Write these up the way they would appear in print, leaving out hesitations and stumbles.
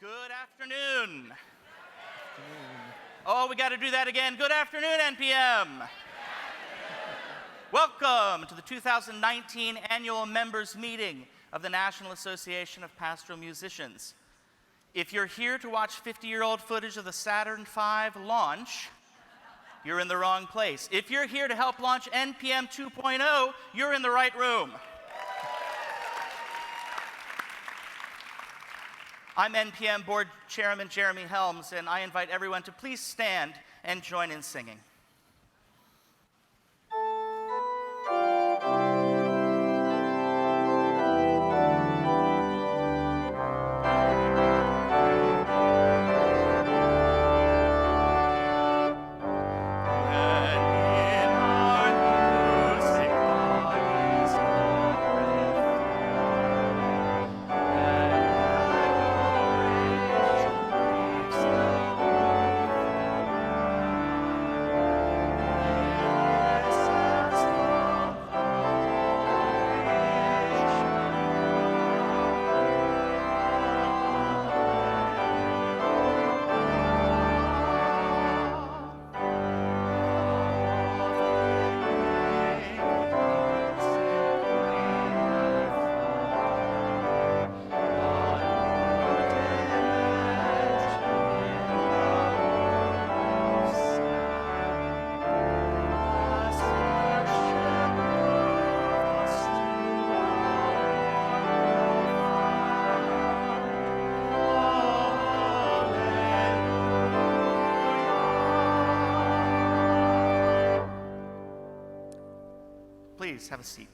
Good afternoon. Oh, we got to do that again. Good afternoon, NPM. Welcome to the 2019 annual members meeting of the National Association of Pastoral Musicians. If you're here to watch 50-year-old footage of the Saturn V launch, you're in the wrong place. If you're here to help launch NPM 2.0, you're in the right room. I'm NPM Board Chairman Jeremy Helms, and I invite everyone to please stand and join in singing. Please have a seat.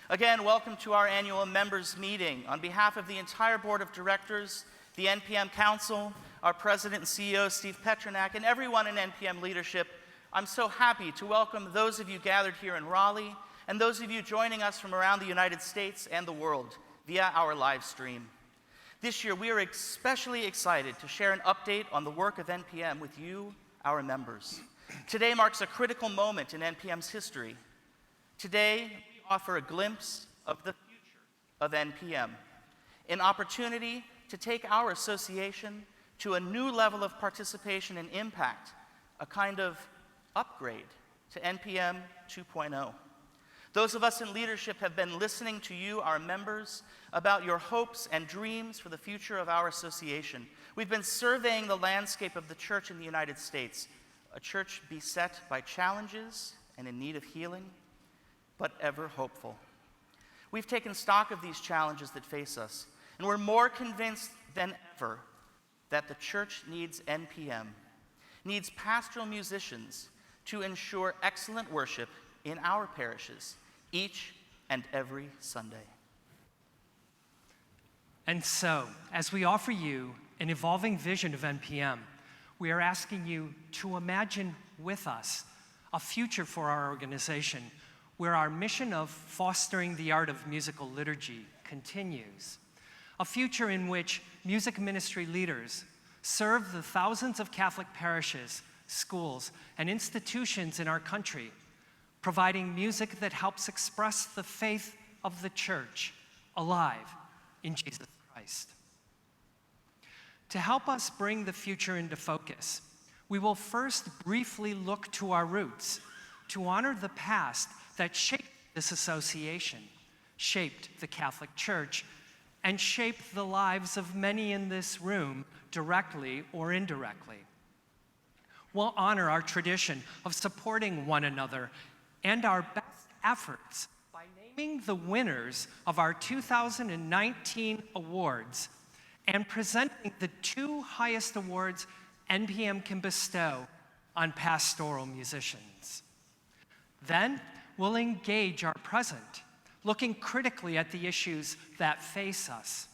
Again, welcome to our annual members meeting. On behalf of the entire board of directors, the NPM Council, our president and CEO, Steve Petronak, and everyone in NPM leadership, I'm so happy to welcome those of you gathered here in Raleigh and those of you joining us from around the United States and the world via our live stream. This year, we are especially excited to share an update on the work of NPM with you, our members. Today marks a critical moment in NPM's history. Today, we offer a glimpse of the future of NPM, an opportunity to take our association to a new level of participation and impact, a kind of upgrade to NPM 2.0. Those of us in leadership have been listening to you, our members, about your hopes and dreams for the future of our association. We've been surveying the landscape of the church in the United States, a church beset by challenges and in need of healing, but ever hopeful. We've taken stock of these challenges that face us, and we're more convinced than ever that the church needs NPM, needs pastoral musicians to ensure excellent worship in our parishes each and every Sunday. And so, as we offer you an evolving vision of NPM, we are asking you to imagine with us a future for our organization where our mission of fostering the art of musical liturgy continues. A future in which music ministry leaders serve the thousands of Catholic parishes, schools, and institutions in our country, providing music that helps express the faith of the church alive in Jesus Christ. To help us bring the future into focus, we will first briefly look to our roots to honor the past that shaped this association, shaped the Catholic Church, and shaped the lives of many in this room directly or indirectly. We'll honor our tradition of supporting one another and our best efforts by naming the winners of our 2019 awards and presenting the two highest awards NPM can bestow on pastoral musicians. Then, we'll engage our present, looking critically at the issues that face us.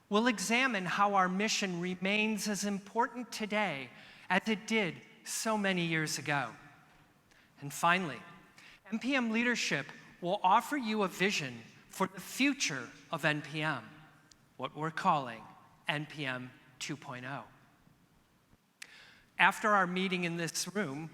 We'll examine how our mission remains as important today as it did so many years ago. And finally, NPM leadership will offer you a vision for the future of NPM, what we're calling NPM 2.0. After our meeting in this room,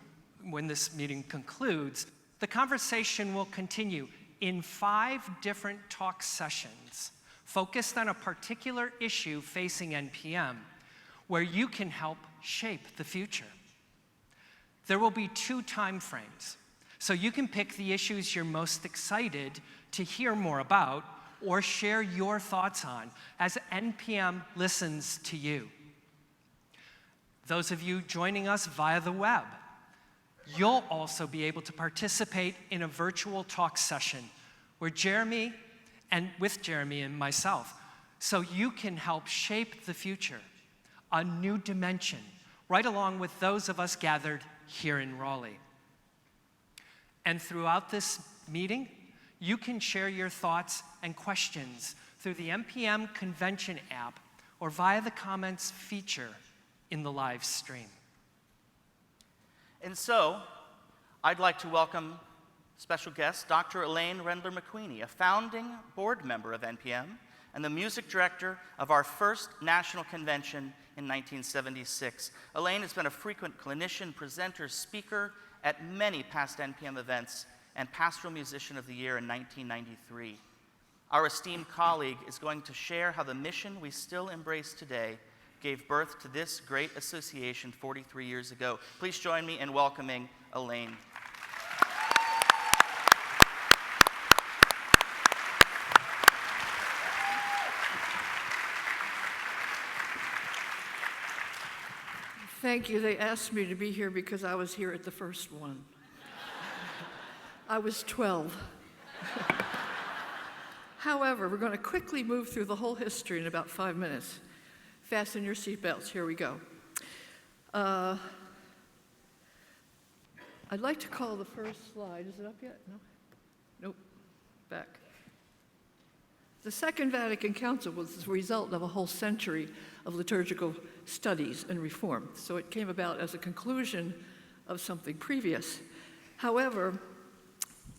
when this meeting concludes, the conversation will continue in 5 different talk sessions focused on a particular issue facing NPM, where you can help shape the future. There will be 2 time frames, so you can pick the issues you're most excited to hear more about or share your thoughts on as NPM listens to you. Those of you joining us via the web, you'll also be able to participate in a virtual talk session with Jeremy and myself, so you can help shape the future, a new dimension, right along with those of us gathered here in Raleigh. And throughout this meeting, you can share your thoughts and questions through the NPM Convention app or via the comments feature in the live stream. And so, I'd like to welcome special guest, Dr. Elaine Rendler-McQueenie, a founding board member of NPM and the music director of our first national convention in 1976. Elaine has been a frequent clinician, presenter, speaker at many past NPM events, and Pastoral Musician of the Year in 1993. Our esteemed colleague is going to share how the mission we still embrace today gave birth to this great association 43 years ago. Please join me in welcoming Elaine. Thank you. They asked me to be here because I was here at the first one. I was 12. However, we're going to quickly move through the whole history in about 5 minutes. Fasten your seatbelts. Here we go. I'd like to call the first slide. Is it up yet? No? Nope. Back. The Second Vatican Council was the result of a whole century of liturgical studies and reform. So it came about as a conclusion of something previous. However,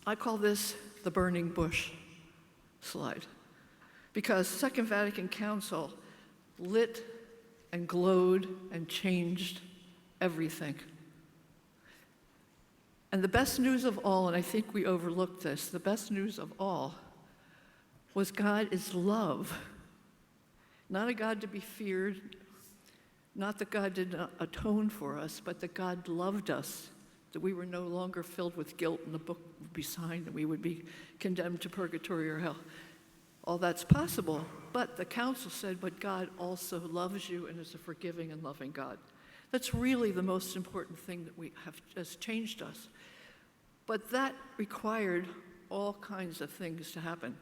I call this the burning bush slide, because Second Vatican Council lit and glowed and changed everything. And the best news of all, and I think we overlooked this, the best news of all was God is love. Not a God to be feared, not that God did not atone for us, but that God loved us, that we were no longer filled with guilt and the book would be signed and we would be condemned to purgatory or hell. All that's possible, but the council said, but God also loves you and is a forgiving and loving God. That's really the most important thing that has changed us. But that required all kinds of things to happen.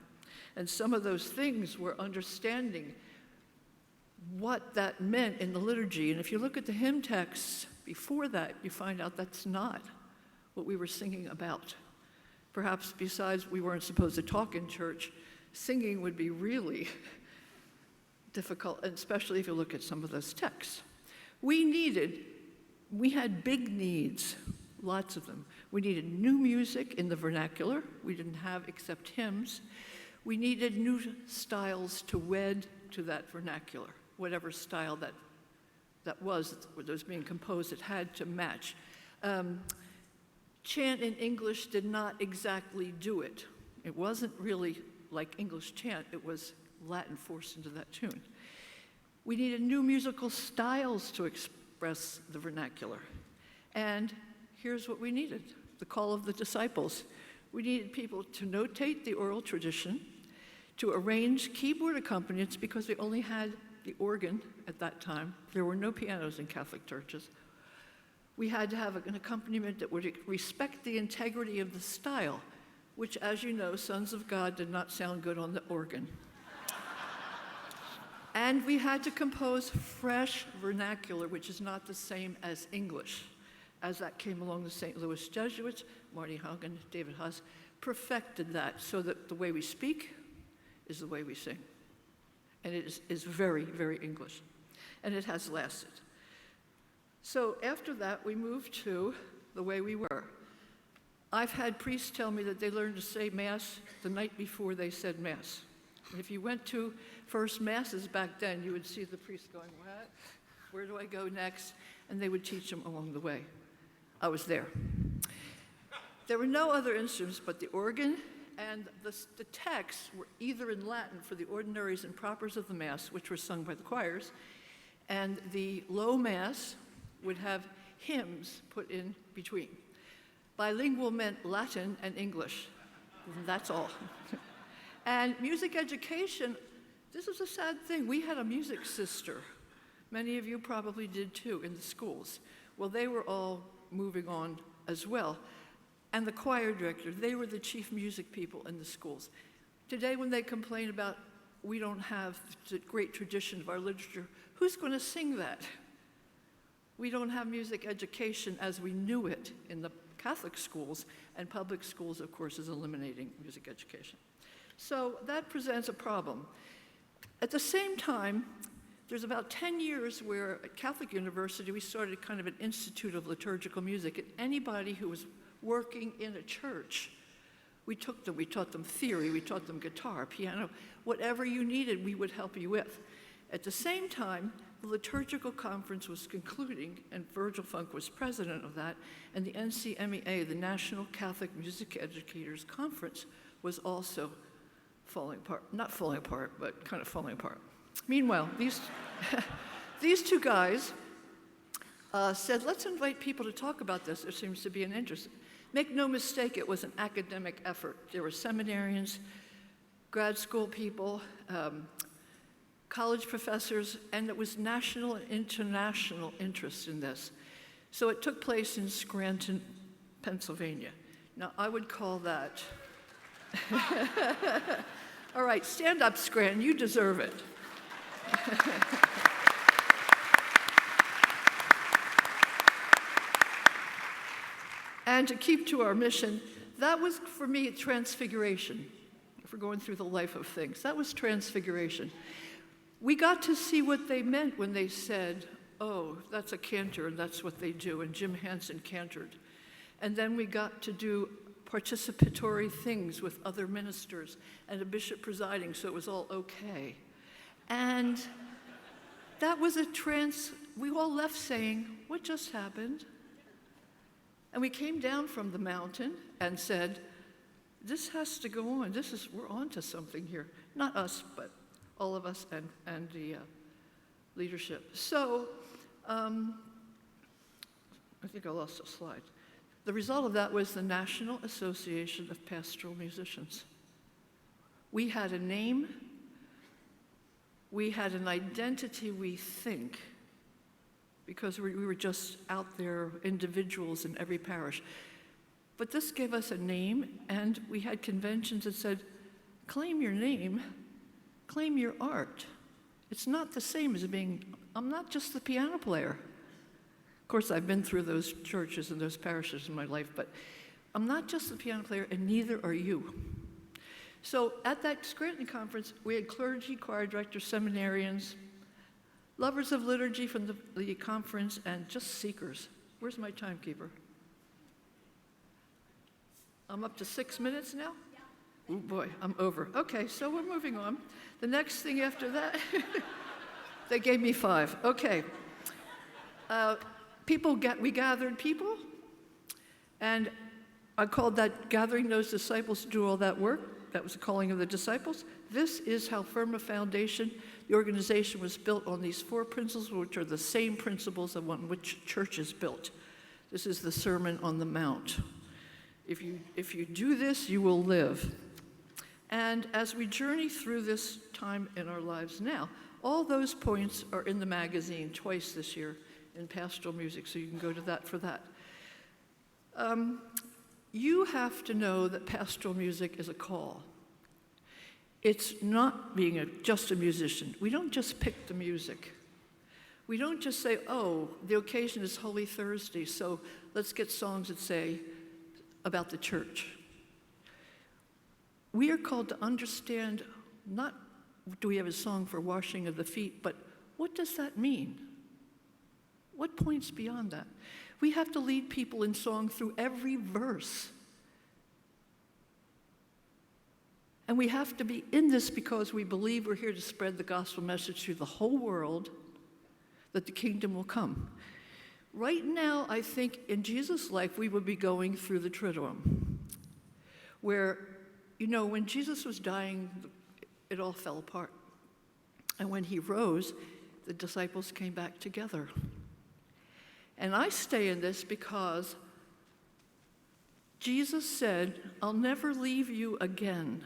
And some of those things were understanding what that meant in the liturgy. And if you look at the hymn texts before that, you find out that's not what we were singing about. Perhaps besides we weren't supposed to talk in church, singing would be really difficult, and especially if you look at some of those texts. We had big needs, lots of them. We needed new music in the vernacular. We didn't have except hymns. We needed new styles to wed to that vernacular, whatever style that was being composed, it had to match. Chant in English did not exactly do it. It wasn't really like English chant, it was Latin forced into that tune. We needed new musical styles to express the vernacular. And here's what we needed, the call of the disciples. We needed people to notate the oral tradition, to arrange keyboard accompaniments because we only had the organ at that time. There were no pianos in Catholic churches. We had to have an accompaniment that would respect the integrity of the style, which, as you know, Sons of God did not sound good on the organ. And we had to compose fresh vernacular, which is not the same as English. As that came along, the St. Louis Jesuits, Marty Haugen, David Huss, perfected that so that the way we speak is the way we sing. And it is very, very English. And it has lasted. So after that, we moved to the way we were. I've had priests tell me that they learned to say Mass the night before they said Mass. And if you went to first Masses back then, you would see the priest going, what? Where do I go next? And they would teach them along the way. I was there. There were no other instruments but the organ and the texts were either in Latin for the ordinaries and propers of the Mass, which were sung by the choirs, and the low Mass would have hymns put in between. Bilingual meant Latin and English. That's all. And music education, this is a sad thing. We had a music sister. Many of you probably did too in the schools. Well, they were all moving on as well. And the choir director, they were the chief music people in the schools. Today, when they complain about we don't have the great tradition of our literature, who's going to sing that? We don't have music education as we knew it in the Catholic schools, and public schools, of course, is eliminating music education. So that presents a problem. At the same time, there's about 10 years where at Catholic University we started kind of an institute of liturgical music, and anybody who was working in a church, we taught them theory, we taught them guitar, piano, whatever you needed, we would help you with. At the same time, the liturgical conference was concluding, and Virgil Funk was president of that, and the NCMEA, the National Catholic Music Educators Conference, was also falling apart. Not falling apart, but kind of falling apart. Meanwhile, these two guys said, let's invite people to talk about this. There seems to be an interest. Make no mistake, it was an academic effort. There were seminarians, grad school people, college professors, and it was national and international interest in this. So it took place in Scranton, Pennsylvania. Now, I would call that... All right, stand up, Scranton, you deserve it. And to keep to our mission, that was, for me, transfiguration. If we're going through the life of things, that was transfiguration. We got to see what they meant when they said, oh, that's a cantor, and that's what they do, and Jim Hansen cantored. And then we got to do participatory things with other ministers and a bishop presiding, so it was all okay. And that was we all left saying, what just happened? And we came down from the mountain and said, this has to go on. We're on to something here. Not us, but all of us and the leadership. So I think I lost a slide. The result of that was the National Association of Pastoral Musicians. We had a name, we had an identity, we think, because we were just out there, individuals in every parish. But this gave us a name, and we had conventions that said, claim your name, claim your art. It's not the same as I'm not just the piano player. Of course, I've been through those churches and those parishes in my life, but I'm not just the piano player, and neither are you. So at that Scranton conference, we had clergy, choir directors, seminarians, lovers of liturgy from the conference, and just seekers. Where's my timekeeper? I'm up to 6 minutes now? Yeah. Oh boy, I'm over. Okay, so we're moving on. The next thing after that, they gave me 5. Okay. We gathered people, and I called that gathering those disciples to do all that work. That was the calling of the disciples. This is how firm a foundation. The organization was built on these 4 principles, which are the same principles on which church is built. This is the Sermon on the Mount. If you do this, you will live. And as we journey through this time in our lives now, all those points are in the magazine twice this year in pastoral music, so you can go to that for that. You have to know that pastoral music is a call. It's not being just a musician. We don't just pick the music. We don't just say, oh, the occasion is Holy Thursday, so let's get songs that say about the church. We are called to understand, not do we have a song for washing of the feet, but what does that mean? What points beyond that? We have to lead people in song through every verse. And we have to be in this because we believe we're here to spread the gospel message through the whole world, that the kingdom will come. Right now, I think in Jesus' life, we would be going through the Triduum, where You know, when Jesus was dying, it all fell apart. And when he rose, the disciples came back together. And I stay in this because Jesus said, I'll never leave you again.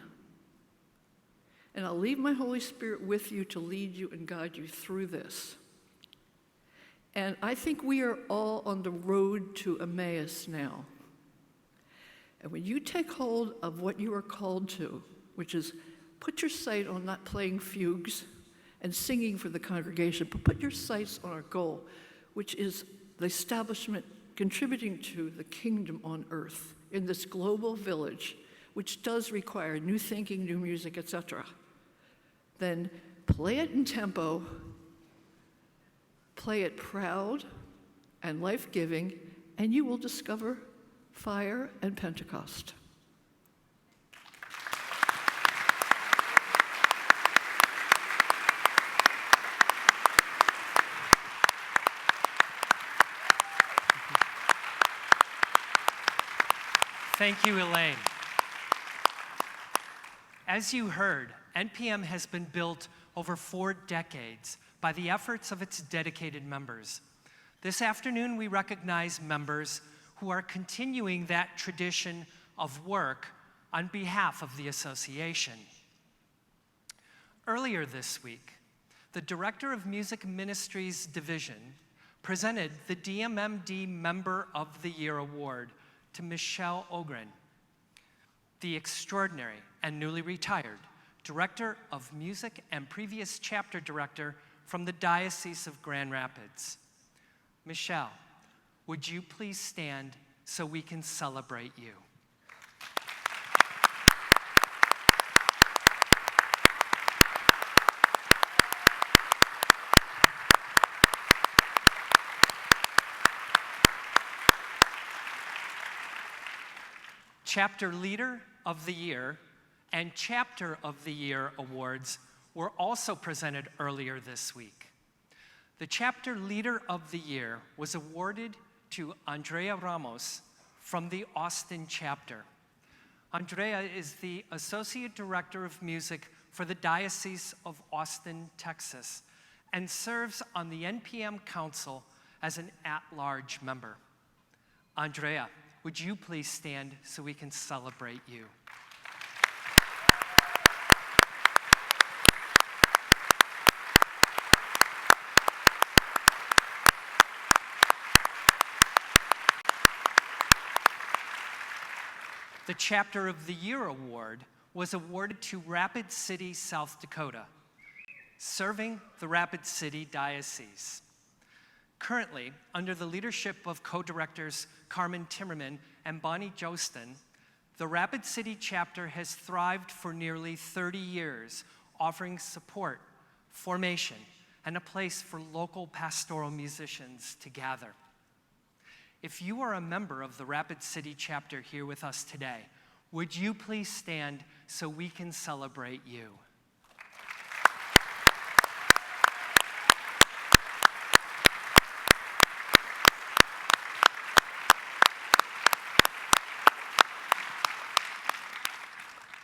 And I'll leave my Holy Spirit with you to lead you and guide you through this. And I think we are all on the road to Emmaus now. And when you take hold of what you are called to, which is put your sight on not playing fugues and singing for the congregation, but put your sights on our goal, which is the establishment, contributing to the kingdom on earth in this global village, which does require new thinking, new music, etc., then play it in tempo, play it proud and life-giving, and you will discover fire and Pentecost. Thank you, Elaine. As you heard, NPM has been built over 4 decades by the efforts of its dedicated members. This afternoon, we recognize members who are continuing that tradition of work on behalf of the association. Earlier this week, the Director of Music Ministries Division presented the DMMD Member of the Year Award to Michelle Ogren, the extraordinary and newly retired Director of Music and previous chapter director from the Diocese of Grand Rapids. Michelle, would you please stand so we can celebrate you? Chapter Leader of the Year and Chapter of the Year awards were also presented earlier this week. The Chapter Leader of the Year was awarded to Andrea Ramos from the Austin chapter. Andrea is the Associate Director of Music for the Diocese of Austin, Texas, and serves on the NPM Council as an at-large member. Andrea, would you please stand so we can celebrate you? The Chapter of the Year Award was awarded to Rapid City, South Dakota, serving the Rapid City Diocese. Currently, under the leadership of co-directors Carmen Timmerman and Bonnie Jostin, the Rapid City chapter has thrived for nearly 30 years, offering support, formation, and a place for local pastoral musicians to gather. If you are a member of the Rapid City chapter here with us today, would you please stand so we can celebrate you?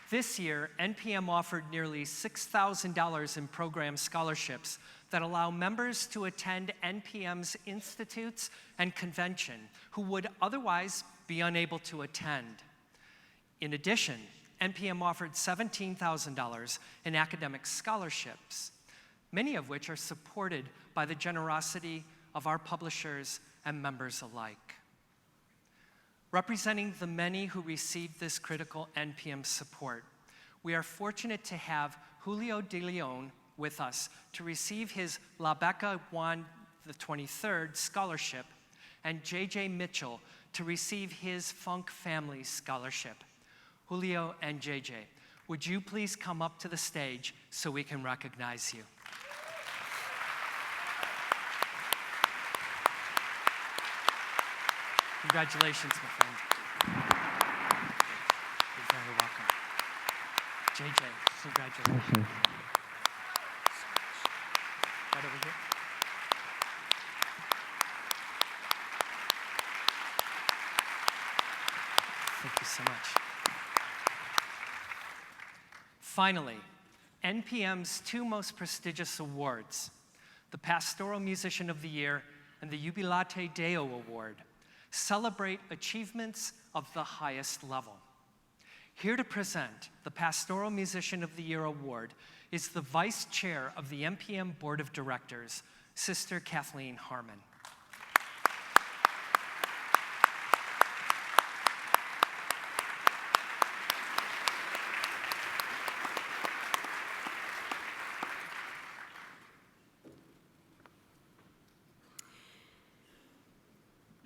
This year, NPM offered nearly $6,000 in program scholarships that allow members to attend NPM's institutes and convention who would otherwise be unable to attend. In addition, NPM offered $17,000 in academic scholarships, many of which are supported by the generosity of our publishers and members alike. Representing the many who received this critical NPM support, we are fortunate to have Julio de Leon with us to receive his La Beca Juan XXIII scholarship and J.J. Mitchell to receive his Funk Family Scholarship. Julio and J.J., would you please come up to the stage so we can recognize you? Congratulations, my friend. You're very welcome. JJ, congratulations. Right over here. Thank you so much. Finally, NPM's two most prestigious awards, the Pastoral Musician of the Year and the Jubilate Deo Award, celebrate achievements of the highest level. Here to present the Pastoral Musician of the Year Award is the Vice Chair of the NPM Board of Directors, Sister Kathleen Harmon.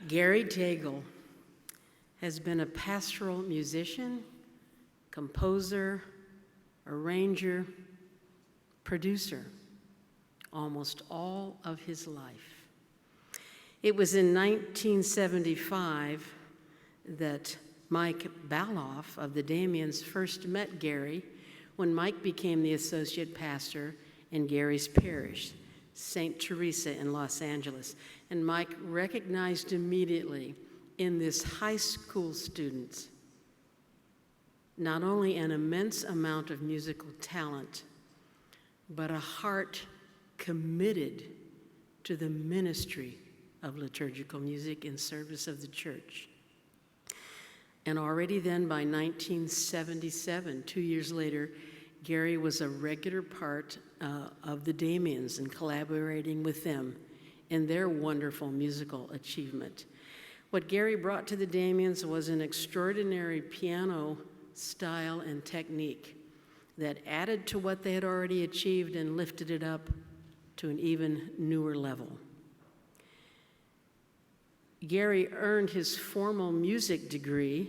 Gary Daigle has been a pastoral musician, composer, arranger, producer almost all of his life. It was in 1975 that Mike Baloff of the Damians first met Gary when Mike became the associate pastor in Gary's parish, St. Teresa in Los Angeles. And Mike recognized immediately in this high school student not only an immense amount of musical talent, but a heart committed to the ministry of liturgical music in service of the church. And already then, by 1977, 2 years later, Gary was a regular part of the Damians and collaborating with them in their wonderful musical achievement. What Gary brought to the Damians was an extraordinary piano style and technique that added to what they had already achieved and lifted it up to an even newer level. Gary earned his formal music degree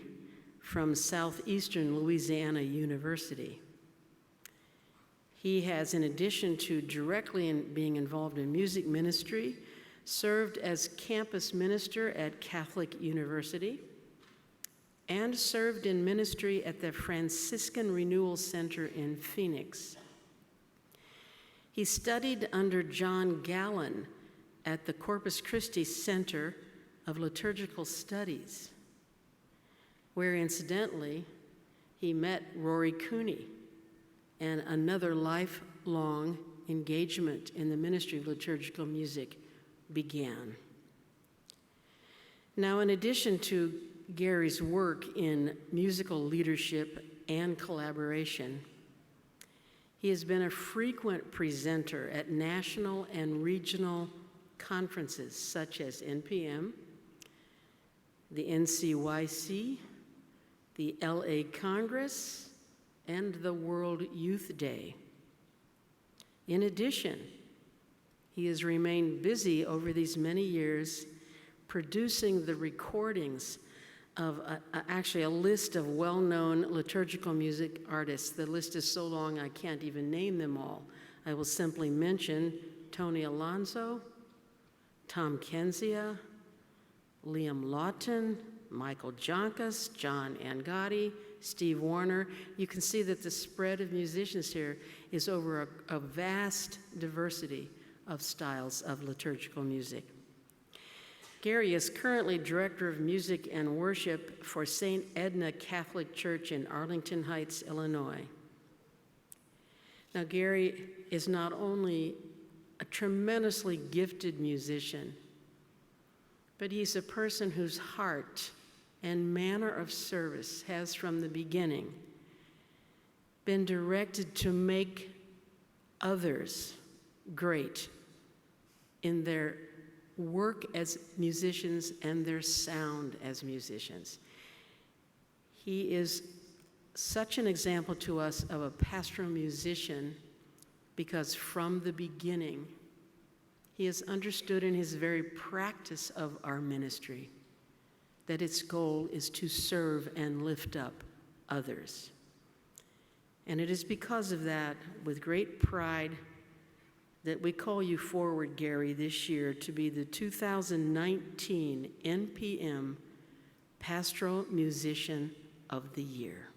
from Southeastern Louisiana University. He has, in addition to directly being involved in music ministry, served as campus minister at Catholic University and served in ministry at the Franciscan Renewal Center in Phoenix. He studied under John Gallen at the Corpus Christi Center of Liturgical Studies, where incidentally he met Rory Cooney, and another lifelong engagement in the ministry of liturgical music began. Now, in addition to Gary's work in musical leadership and collaboration, he has been a frequent presenter at national and regional conferences such as NPM, the NCYC, the LA Congress, and the World Youth Day. In addition, he has remained busy over these many years producing the recordings of actually a list of well-known liturgical music artists. The list is so long I can't even name them all. I will simply mention Tony Alonso, Tom Kenzia, Liam Lawton, Michael Jonkas, John Angotti, Steve Warner. You can see that the spread of musicians here is over a vast diversity of styles of liturgical music. Gary is currently Director of Music and Worship for St. Edna Catholic Church in Arlington Heights, Illinois. Now, Gary is not only a tremendously gifted musician, but he's a person whose heart and manner of service has from the beginning been directed to make others great in their work as musicians and their sound as musicians. He is such an example to us of a pastoral musician because from the beginning, he has understood in his very practice of our ministry that its goal is to serve and lift up others. And it is because of that, with great pride, that we call you forward, Gary, this year to be the 2019 NPM Pastoral Musician of the Year.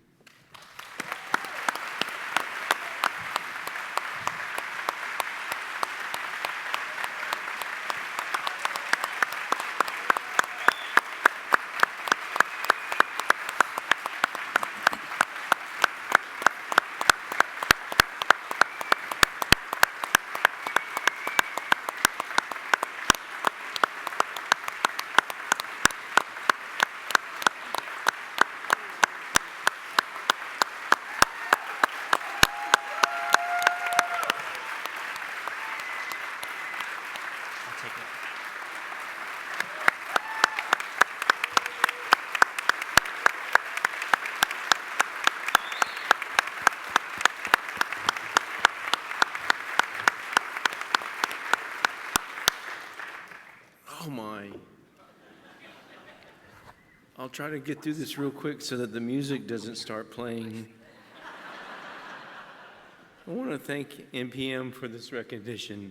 I'll try to get through this real quick so that the music doesn't start playing. I want to thank NPM for this recognition.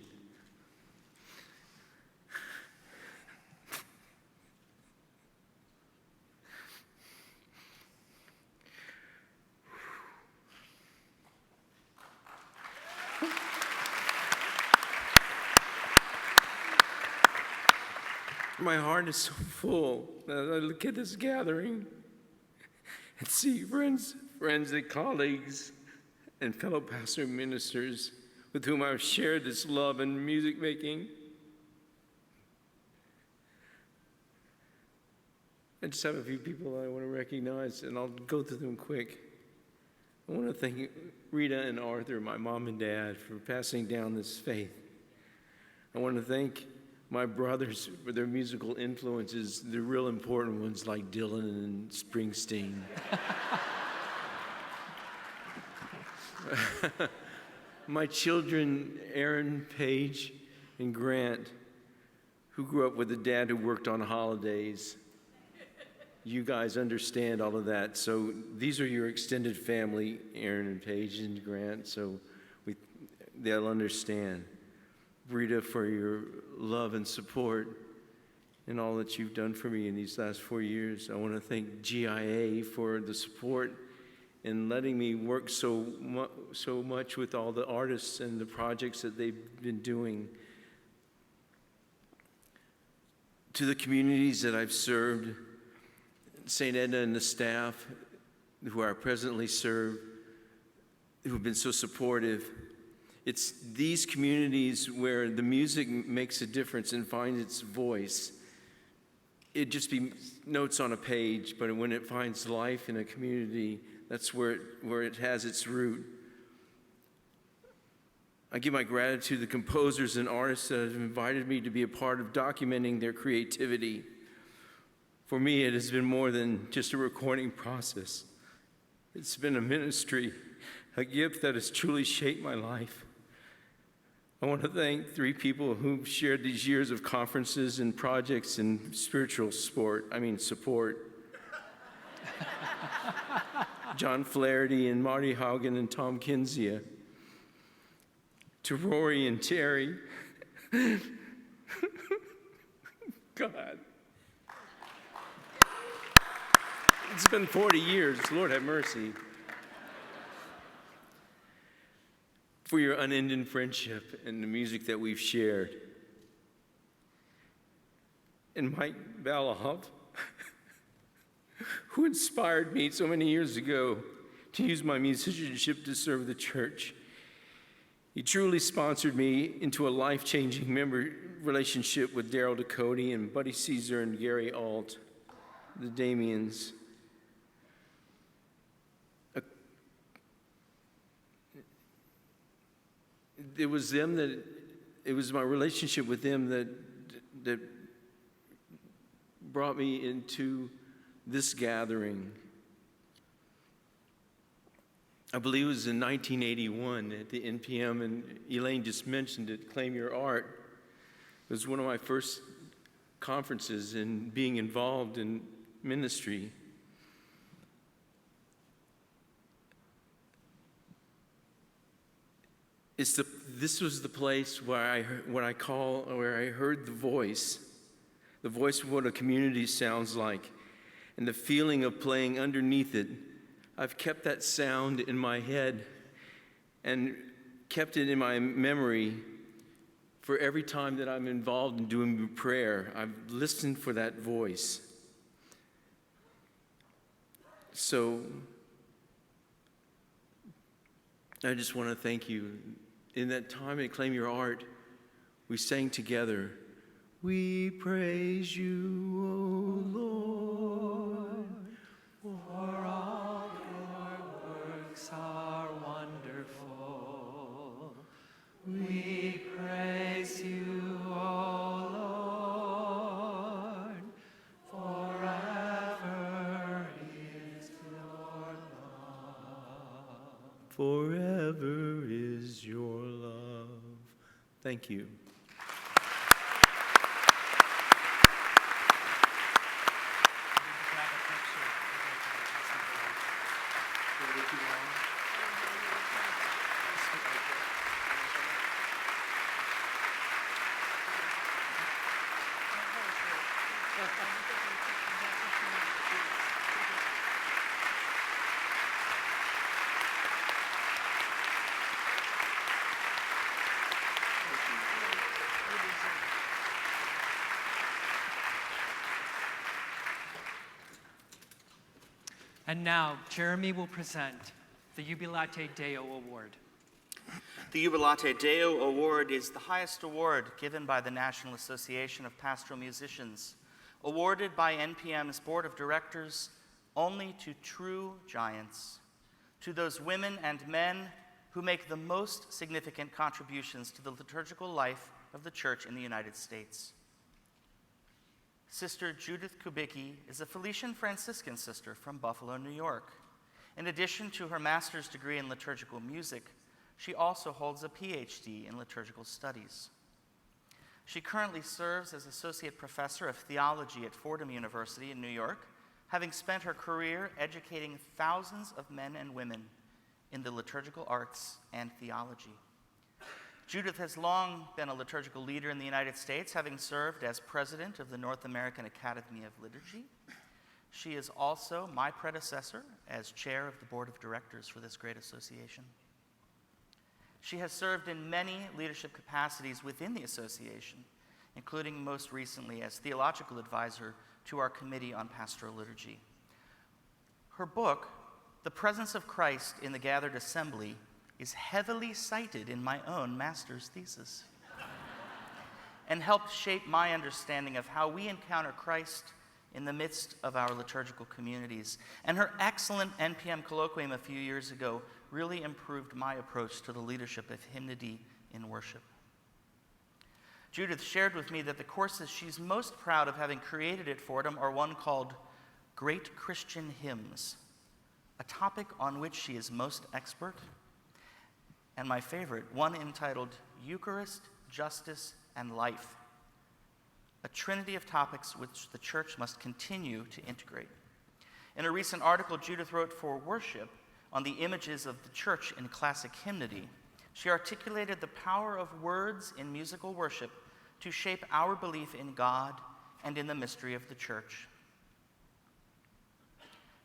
My heart is so full as I look at this gathering and see friends and colleagues and fellow pastor ministers with whom I've shared this love and music making. I just have a few people I want to recognize, and I'll go through them quick. I want to thank Rita and Arthur, my mom and dad, for passing down this faith. I want to thank my brothers for their musical influences, the real important ones like Dylan and Springsteen. My children, Aaron, Paige, and Grant, who grew up with a dad who worked on holidays. You guys understand all of that. So these are your extended family, Aaron and Paige and Grant, so they'll understand. Rita, for your love and support and all that you've done for me in these last 4 years. I want to thank GIA for the support and letting me work so much with all the artists and the projects that they've been doing. To the communities that I've served, St. Edna and the staff who I presently serve, who've been so supportive. It's these communities where the music makes a difference and finds its voice. It'd just be notes on a page, but when it finds life in a community, that's where it has its root. I give my gratitude to the composers and artists that have invited me to be a part of documenting their creativity. For me, it has been more than just a recording process. It's been a ministry, a gift that has truly shaped my life. I want to thank 3 people who've shared these years of conferences and projects and spiritual support. John Flaherty and Marty Haugen and Tom Kinzia. To Rory and Terry. God. It's been 40 years. Lord have mercy. For your unending friendship and the music that we've shared. And Mike Balahoff, who inspired me so many years ago to use my musicianship to serve the church. He truly sponsored me into a life-changing relationship with Daryl Ducote and Buddy Caesar and Gary Alt, the Damians. It was my relationship with them that brought me into this gathering. I believe it was in 1981 at the NPM, and Elaine just mentioned it, Claim Your Art. It was one of my first conferences in being involved in ministry. This was the place where I heard the voice of what a community sounds like, and the feeling of playing underneath it. I've kept that sound in my head and kept it in my memory for every time that I'm involved in doing prayer. I've listened for that voice. So I just want to thank you. In that time at Claim Your Art, we sang together, "We praise you, O Lord, For all your works are wonderful. We praise you, O Lord. Forever is your love. forever is your love." Thank you. Grab a too long? And now, Jeremy will present the Jubilate Deo Award. The Jubilate Deo Award is the highest award given by the National Association of Pastoral Musicians, awarded by NPM's Board of Directors only to true giants, to those women and men who make the most significant contributions to the liturgical life of the Church in the United States. Sister Judith Kubicki is a Felician Franciscan sister from Buffalo, New York. In addition to her master's degree in liturgical music, she also holds a PhD in liturgical studies. She currently serves as Associate Professor of Theology at Fordham University in New York, having spent her career educating thousands of men and women in the liturgical arts and theology. Judith has long been a liturgical leader in the United States, having served as president of the North American Academy of Liturgy. She is also my predecessor as chair of the board of directors for this great association. She has served in many leadership capacities within the association, including most recently as theological advisor to our Committee on Pastoral Liturgy. Her book, The Presence of Christ in the Gathered Assembly, is heavily cited in my own master's thesis and helped shape my understanding of how we encounter Christ in the midst of our liturgical communities. And her excellent NPM colloquium a few years ago really improved my approach to the leadership of hymnody in worship. Judith shared with me that the courses she's most proud of having created at Fordham are one called Great Christian Hymns, a topic on which she is most expert, and my favorite, one entitled Eucharist, Justice, and Life, a trinity of topics which the church must continue to integrate. In a recent article Judith wrote for Worship on the images of the church in classic hymnody, she articulated the power of words in musical worship to shape our belief in God and in the mystery of the church.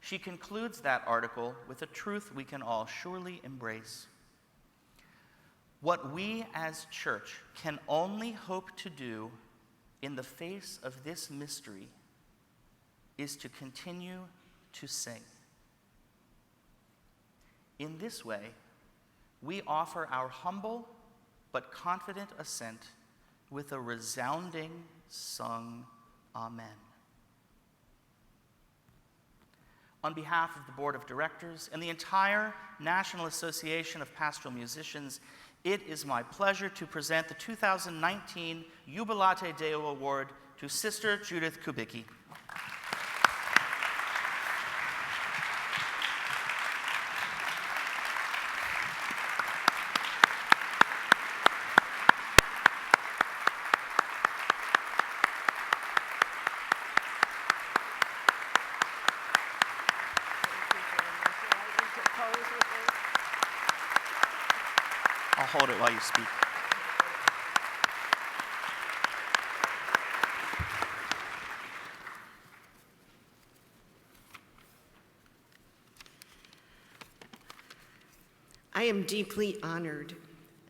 She concludes that article with a truth we can all surely embrace. What we as church can only hope to do in the face of this mystery is to continue to sing. In this way, we offer our humble but confident assent with a resounding sung Amen. On behalf of the Board of Directors and the entire National Association of Pastoral Musicians, it is my pleasure to present the 2019 Jubilate Deo Award to Sister Judith Kubicki. I'll hold it while you speak. I am deeply honored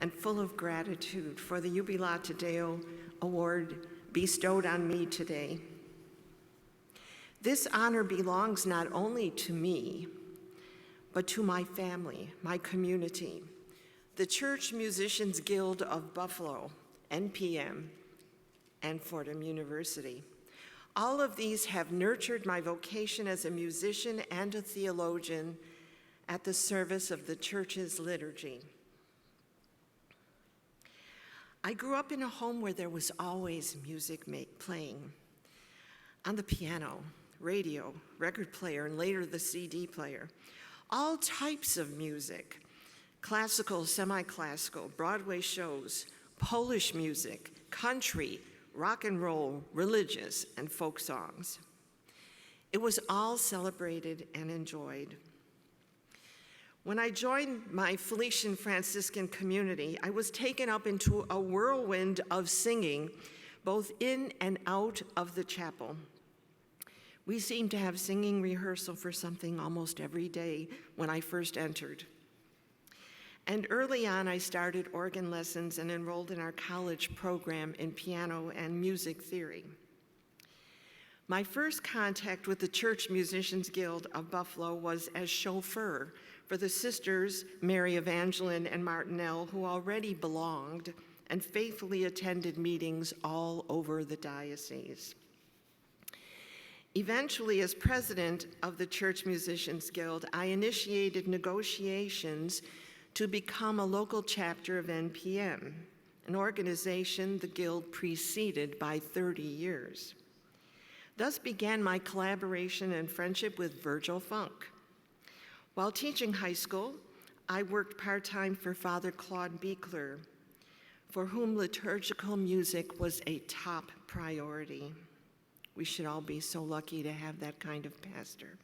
and full of gratitude for the Jubilate Deo Award bestowed on me today. This honor belongs not only to me, but to my family, my community, the Church Musicians Guild of Buffalo, NPM, and Fordham University. All of these have nurtured my vocation as a musician and a theologian at the service of the church's liturgy. I grew up in a home where there was always music playing on the piano, radio, record player, and later the CD player. All types of music, classical, semi-classical, Broadway shows, Polish music, country, rock and roll, religious, and folk songs. It was all celebrated and enjoyed. When I joined my Felician Franciscan community, I was taken up into a whirlwind of singing, both in and out of the chapel. We seemed to have singing rehearsal for something almost every day when I first entered. And early on, I started organ lessons and enrolled in our college program in piano and music theory. My first contact with the Church Musicians Guild of Buffalo was as chauffeur for the sisters Mary Evangeline and Martinelle, who already belonged and faithfully attended meetings all over the diocese. Eventually, as president of the Church Musicians Guild, I initiated negotiations to become a local chapter of NPM, an organization the Guild preceded by 30 years. Thus began my collaboration and friendship with Virgil Funk. While teaching high school, I worked part-time for Father Claude Beekler, for whom liturgical music was a top priority. We should all be so lucky to have that kind of pastor.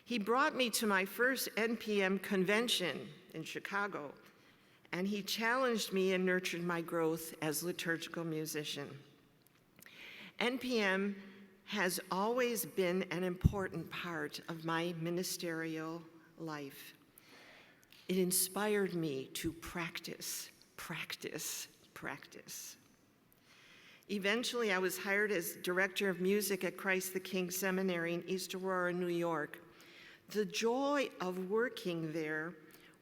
He brought me to my first NPM convention in Chicago, and he challenged me and nurtured my growth as liturgical musician. NPM has always been an important part of my ministerial life. It inspired me to practice, practice, practice. Eventually, I was hired as director of music at Christ the King Seminary in East Aurora, New York. The joy of working there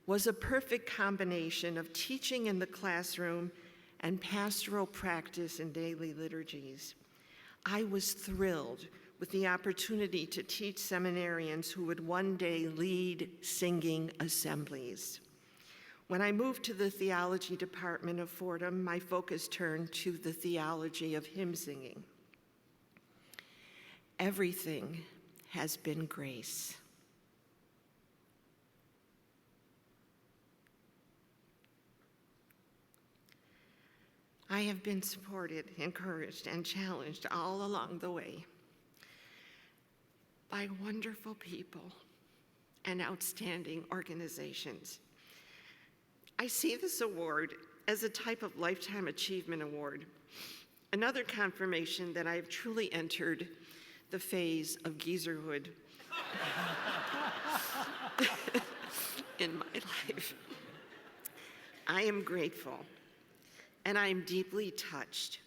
was a perfect combination of teaching in the classroom and pastoral practice in daily liturgies. I was thrilled with the opportunity to teach seminarians who would one day lead singing assemblies. When I moved to the theology department of Fordham, my focus turned to the theology of hymn singing. Everything has been grace. I have been supported, encouraged, and challenged all along the way by wonderful people and outstanding organizations. I see this award as a type of lifetime achievement award, another confirmation that I have truly entered the phase of geezerhood in my life. I am grateful and I am deeply touched,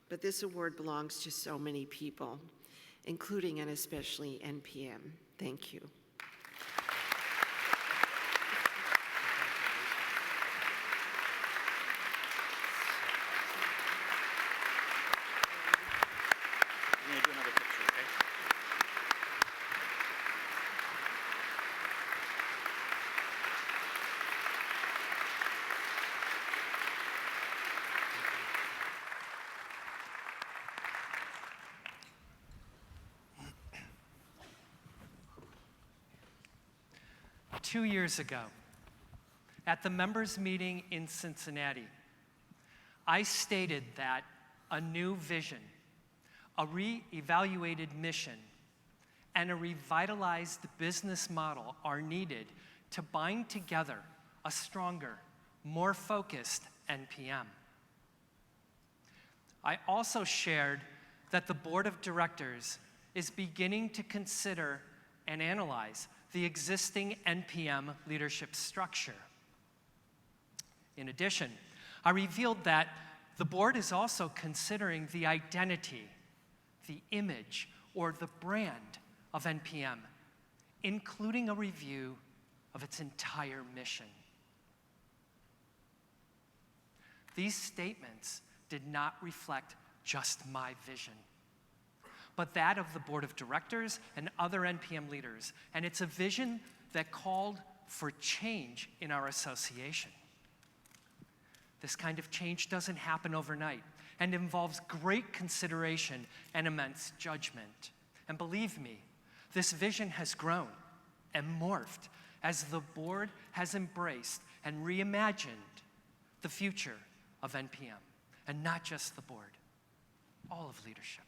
but this award belongs to so many people, including and especially NPM. Thank you. We're going to do another picture, okay? Two years ago, at the members' meeting in Cincinnati, I stated that a new vision, a re-evaluated mission, and a revitalized business model are needed to bind together a stronger, more focused NPM. I also shared that the board of directors is beginning to consider and analyze the existing NPM leadership structure. In addition, I revealed that the board is also considering the identity, the image, or the brand of NPM, including a review of its entire mission. These statements did not reflect just my vision, but that of the board of directors and other NPM leaders, and it's a vision that called for change in our association. This kind of change doesn't happen overnight and involves great consideration and immense judgment. And believe me, this vision has grown and morphed as the board has embraced and reimagined the future of NPM, and not just the board, all of leadership.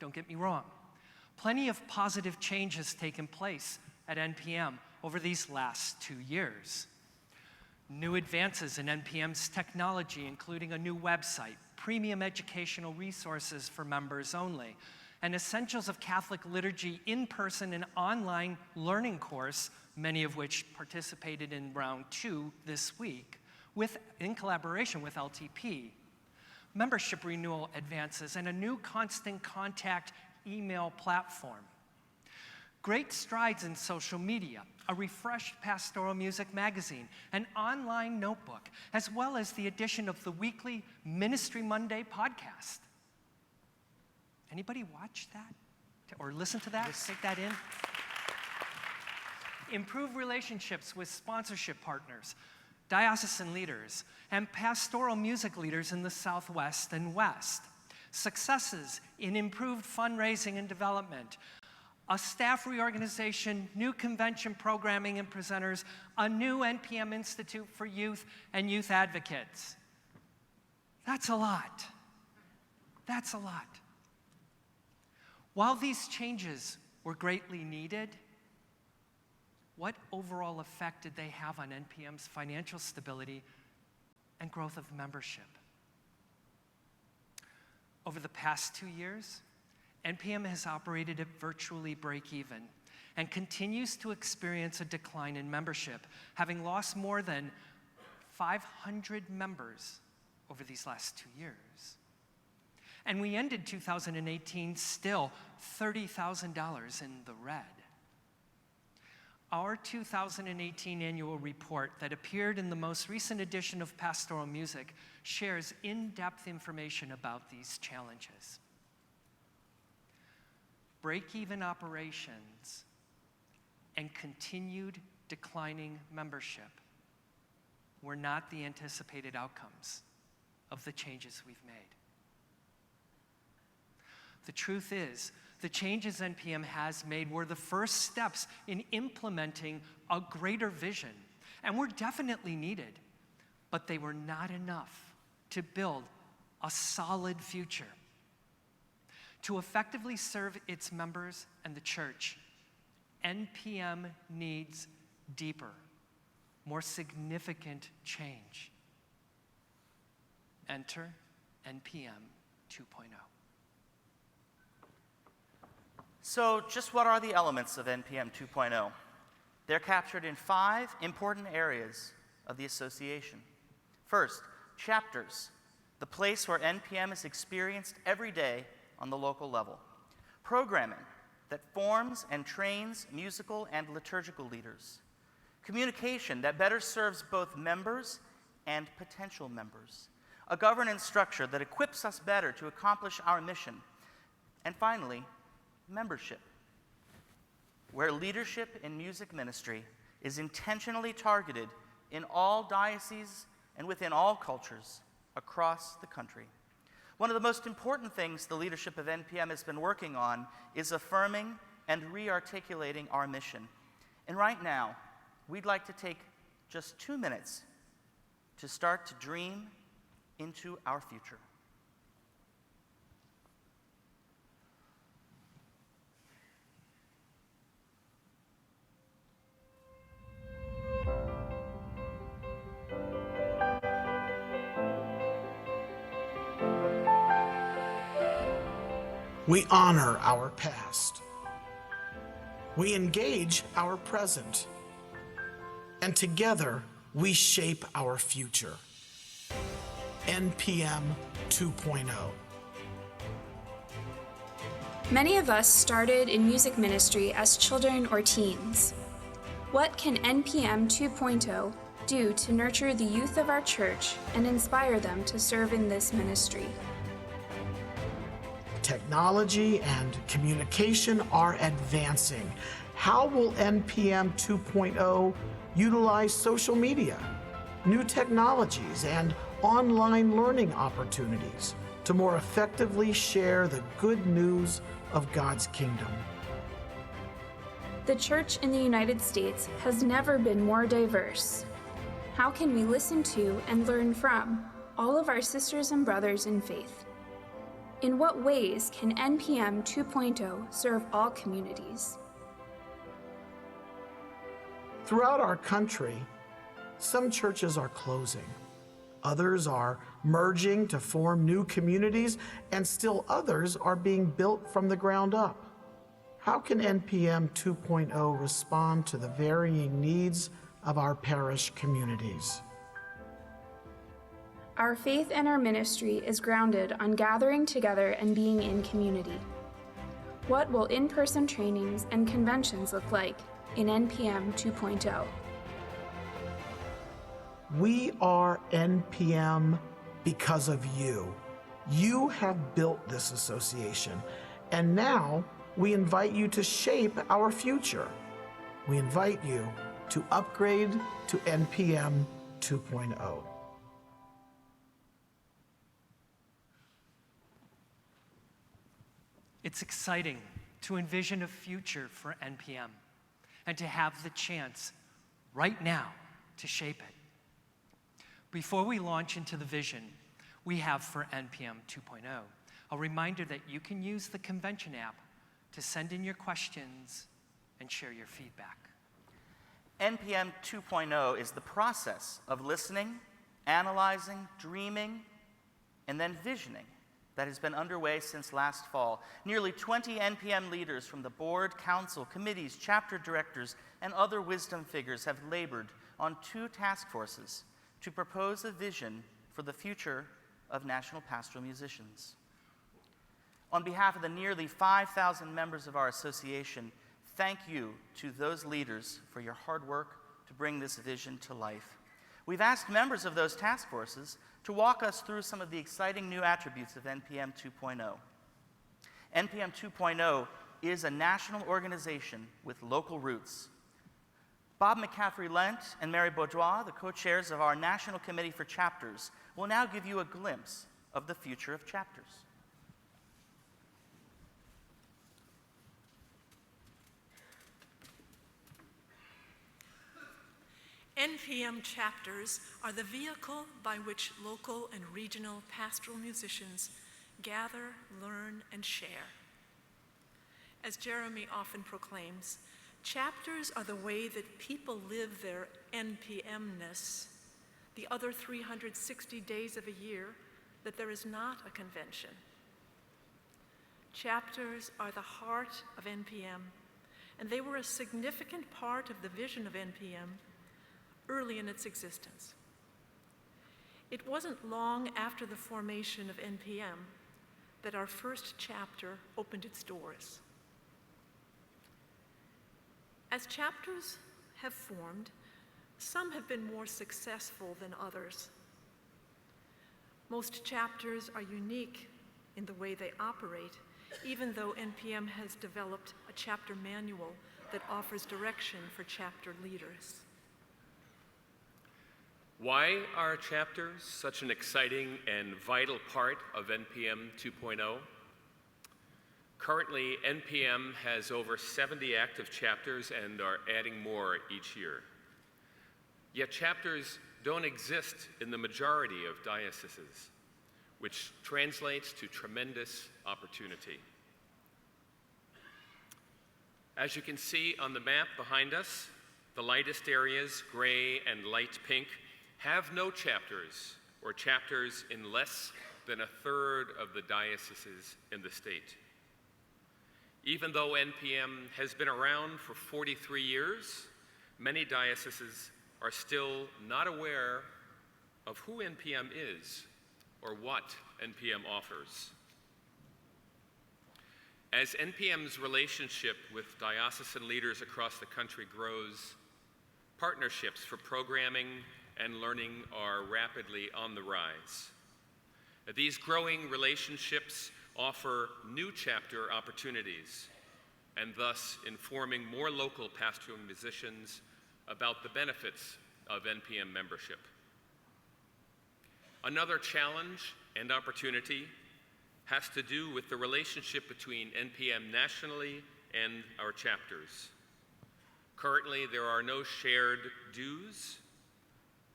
Don't get me wrong, plenty of positive change has taken place at NPM over these last 2 years. New advances in NPM's technology, including a new website, premium educational resources for members only, and Essentials of Catholic Liturgy in-person and online learning course, many of which participated in round 2 this week, in collaboration with LTP. Membership renewal advances and a new constant contact email platform. Great strides in social media, a refreshed Pastoral Music magazine, an online notebook, as well as the addition of the weekly Ministry Monday podcast. Anybody watch that or listen to that? Yes. Take that in. Improve relationships with sponsorship partners, diocesan leaders, and pastoral music leaders in the Southwest and West. Successes in improved fundraising and development, a staff reorganization, new convention programming and presenters, a new NPM Institute for Youth and Youth Advocates. That's a lot. That's a lot. While these changes were greatly needed, what overall effect did they have on NPM's financial stability and growth of membership? Over the past 2 years, NPM has operated at virtually break even and continues to experience a decline in membership, having lost more than 500 members over these last 2 years. And we ended 2018 still $30,000 in the red. Our 2018 annual report that appeared in the most recent edition of Pastoral Music shares in-depth information about these challenges. Break-even operations and continued declining membership were not the anticipated outcomes of the changes we've made. The truth is, the changes NPM has made were the first steps in implementing a greater vision, and were definitely needed, but they were not enough to build a solid future. To effectively serve its members and the church, NPM needs deeper, more significant change. Enter NPM 2.0. So just what are the elements of NPM 2.0? They're captured in 5 important areas of the association. First, chapters, the place where NPM is experienced every day on the local level. Programming that forms and trains musical and liturgical leaders. Communication that better serves both members and potential members. A governance structure that equips us better to accomplish our mission. And finally, membership, where leadership in music ministry is intentionally targeted in all dioceses and within all cultures across the country. One of the most important things the leadership of NPM has been working on is affirming and re-articulating our mission. And right now, we'd like to take just 2 minutes to start to dream into our future. We honor our past. We engage our present. And together, we shape our future. NPM 2.0. Many of us started in music ministry as children or teens. What can NPM 2.0 do to nurture the youth of our church and inspire them to serve in this ministry? Technology and communication are advancing. How will NPM 2.0 utilize social media, new technologies, and online learning opportunities to more effectively share the good news of God's kingdom? The church in the United States has never been more diverse. How can we listen to and learn from all of our sisters and brothers in faith? In what ways can NPM 2.0 serve all communities? Throughout our country, some churches are closing. Others are merging to form new communities, and still others are being built from the ground up. How can NPM 2.0 respond to the varying needs of our parish communities? Our faith and our ministry is grounded on gathering together and being in community. What will in-person trainings and conventions look like in NPM 2.0? We are NPM because of you. You have built this association, and now we invite you to shape our future. We invite you to upgrade to NPM 2.0. It's exciting to envision a future for NPM and to have the chance right now to shape it. Before we launch into the vision we have for NPM 2.0, a reminder that you can use the convention app to send in your questions and share your feedback. NPM 2.0 is the process of listening, analyzing, dreaming, and then visioning that has been underway since last fall. Nearly 20 NPM leaders from the board, council, committees, chapter directors, and other wisdom figures have labored on 2 task forces to propose a vision for the future of national pastoral musicians. On behalf of the nearly 5,000 members of our association, thank you to those leaders for your hard work to bring this vision to life. We've asked members of those task forces to walk us through some of the exciting new attributes of NPM 2.0. NPM 2.0 is a national organization with local roots. Bob McCaffrey-Lent and Mary Baudois, the co-chairs of our National Committee for Chapters, will now give you a glimpse of the future of chapters. NPM chapters are the vehicle by which local and regional pastoral musicians gather, learn, and share. As Jeremy often proclaims, chapters are the way that people live their NPM-ness, the other 360 days of a year that there is not a convention. Chapters are the heart of NPM, and they were a significant part of the vision of NPM early in its existence. It wasn't long after the formation of NPM that our first chapter opened its doors. As chapters have formed, some have been more successful than others. Most chapters are unique in the way they operate, even though NPM has developed a chapter manual that offers direction for chapter leaders. Why are chapters such an exciting and vital part of NPM 2.0? Currently, NPM has over 70 active chapters and are adding more each year. Yet chapters don't exist in the majority of dioceses, which translates to tremendous opportunity. As you can see on the map behind us, the lightest areas, gray and light pink, have no chapters or chapters in less than a third of the dioceses in the state. Even though NPM has been around for 43 years, many dioceses are still not aware of who NPM is or what NPM offers. As NPM's relationship with diocesan leaders across the country grows, partnerships for programming and learning are rapidly on the rise. These growing relationships offer new chapter opportunities and thus informing more local pastoral musicians about the benefits of NPM membership. Another challenge and opportunity has to do with the relationship between NPM nationally and our chapters. Currently, there are no shared dues,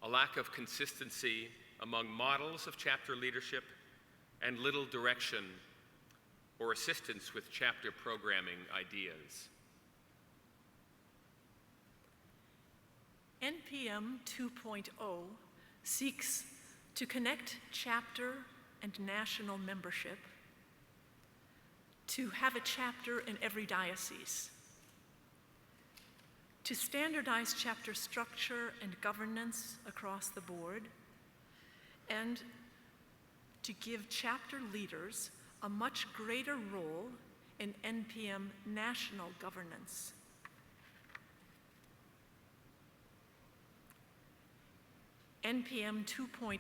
a lack of consistency among models of chapter leadership, and little direction or assistance with chapter programming ideas. NPM 2.0 seeks to connect chapter and national membership, to have a chapter in every diocese, to standardize chapter structure and governance across the board, and to give chapter leaders a much greater role in NPM national governance. NPM 2.0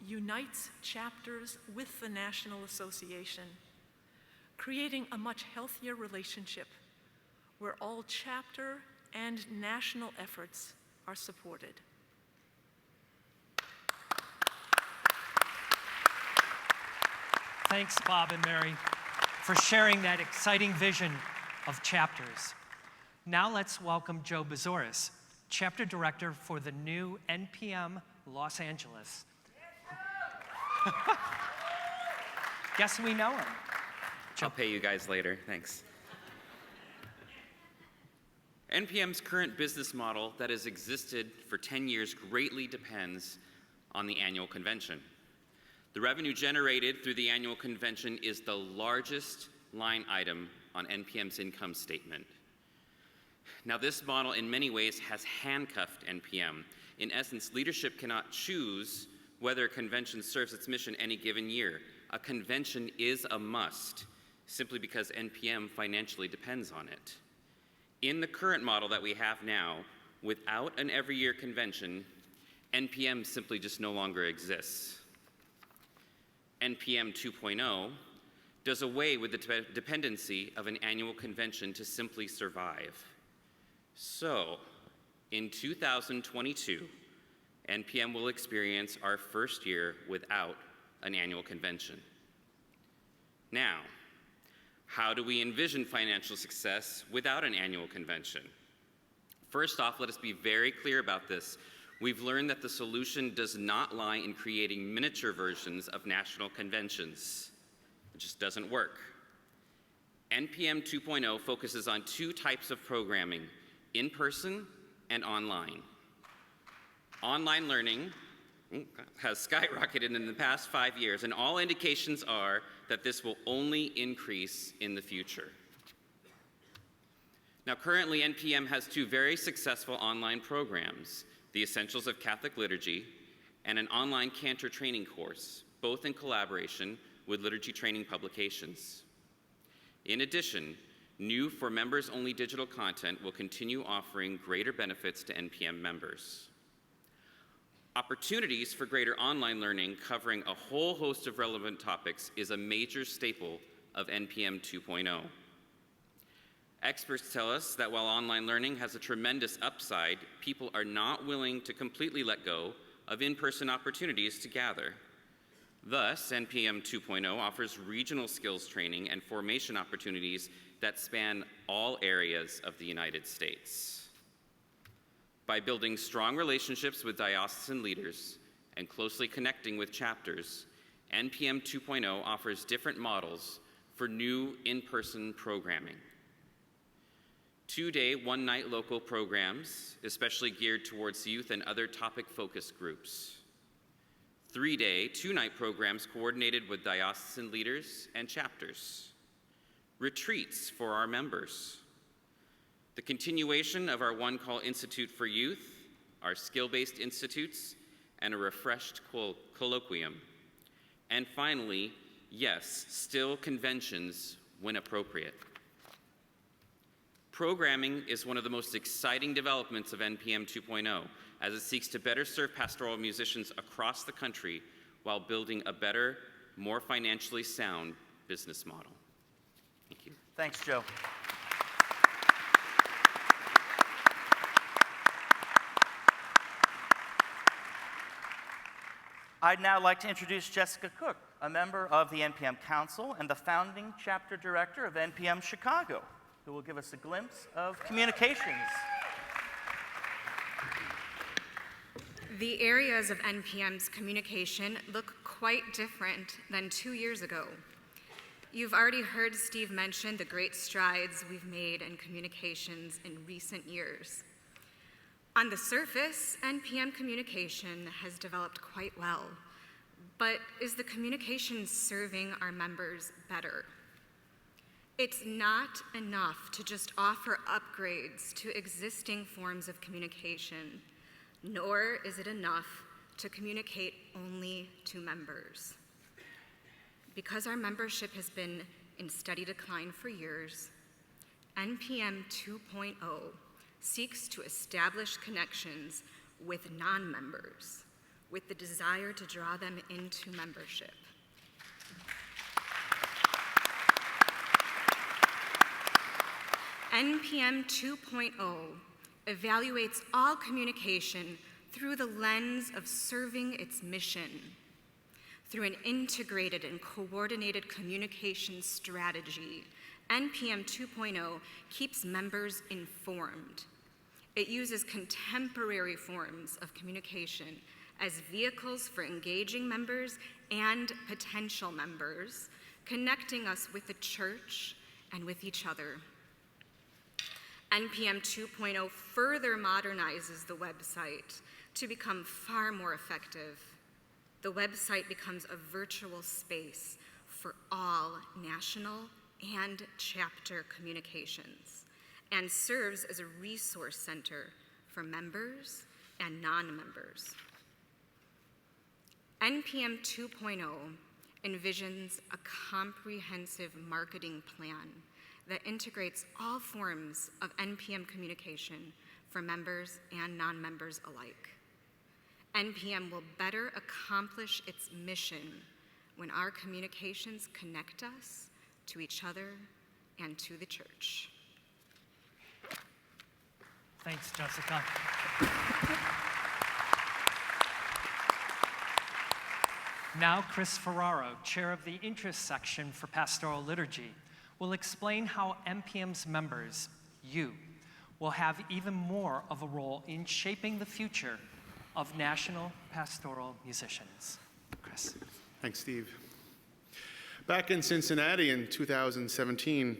unites chapters with the National Association, creating a much healthier relationship where all chapter and national efforts are supported. Thanks, Bob and Mary, for sharing that exciting vision of chapters. Now let's welcome Joe Bazoris, Chapter Director for the new NPM Los Angeles. Guess we know him. I'll pay you guys later, thanks. NPM's current business model that has existed for 10 years greatly depends on the annual convention. The revenue generated through the annual convention is the largest line item on NPM's income statement. Now, this model in many ways has handcuffed NPM. In essence, leadership cannot choose whether a convention serves its mission any given year. A convention is a must, simply because NPM financially depends on it. In the current model that we have now, without an every year convention, NPM simply just no longer exists. NPM 2.0 does away with the dependency of an annual convention to simply survive. So, in 2022, NPM will experience our first year without an annual convention. Now, how do we envision financial success without an annual convention? First off, let us be very clear about this. We've learned that the solution does not lie in creating miniature versions of national conventions. It just doesn't work. NPM 2.0 focuses on two types of programming: in-person and online. Online learning has skyrocketed in the past 5 years, and all indications are that this will only increase in the future. Now, currently, NPM has two very successful online programs: the Essentials of Catholic Liturgy and an online cantor training course, both in collaboration with Liturgy Training Publications. In addition, new for members-only digital content will continue offering greater benefits to NPM members. Opportunities for greater online learning covering a whole host of relevant topics is a major staple of NPM 2.0. Experts tell us that while online learning has a tremendous upside, people are not willing to completely let go of in-person opportunities to gather. Thus, NPM 2.0 offers regional skills training and formation opportunities that span all areas of the United States. By building strong relationships with diocesan leaders and closely connecting with chapters, NPM 2.0 offers different models for new in-person programming. 2-day, one-night local programs, especially geared towards youth and other topic-focused groups. 3-day, 2-night programs coordinated with diocesan leaders and chapters. Retreats for our members. The continuation of our One Call Institute for Youth, our skill-based institutes, and a refreshed colloquium. And finally, yes, still conventions when appropriate. Programming is one of the most exciting developments of NPM 2.0, as it seeks to better serve pastoral musicians across the country while building a better, more financially sound business model. Thank you. Thanks, Joe. I'd now like to introduce Jessica Cook, a member of the NPM Council and the founding chapter director of NPM Chicago, who will give us a glimpse of communications. The areas of NPM's communication look quite different than 2 years ago. You've already heard Steve mention the great strides we've made in communications in recent years. On the surface, NPM communication has developed quite well, but is the communication serving our members better? It's not enough to just offer upgrades to existing forms of communication, nor is it enough to communicate only to members. Because our membership has been in steady decline for years, NPM 2.0 seeks to establish connections with non-members with the desire to draw them into membership. NPM 2.0 evaluates all communication through the lens of serving its mission, through an integrated and coordinated communication strategy. NPM 2.0 keeps members informed. It uses contemporary forms of communication as vehicles for engaging members and potential members, connecting us with the church and with each other. NPM 2.0 further modernizes the website to become far more effective. The website becomes a virtual space for all national and chapter communications and serves as a resource center for members and non-members. NPM 2.0 envisions a comprehensive marketing plan that integrates all forms of NPM communication for members and non-members alike. NPM will better accomplish its mission when our communications connect us to each other and to the church. Thanks, Jessica. Now, Chris Ferraro, chair of the interest section for Pastoral Liturgy, will explain how NPM's members, you, will have even more of a role in shaping the future of national pastoral musicians. Chris. Thanks, Steve. Back in Cincinnati in 2017,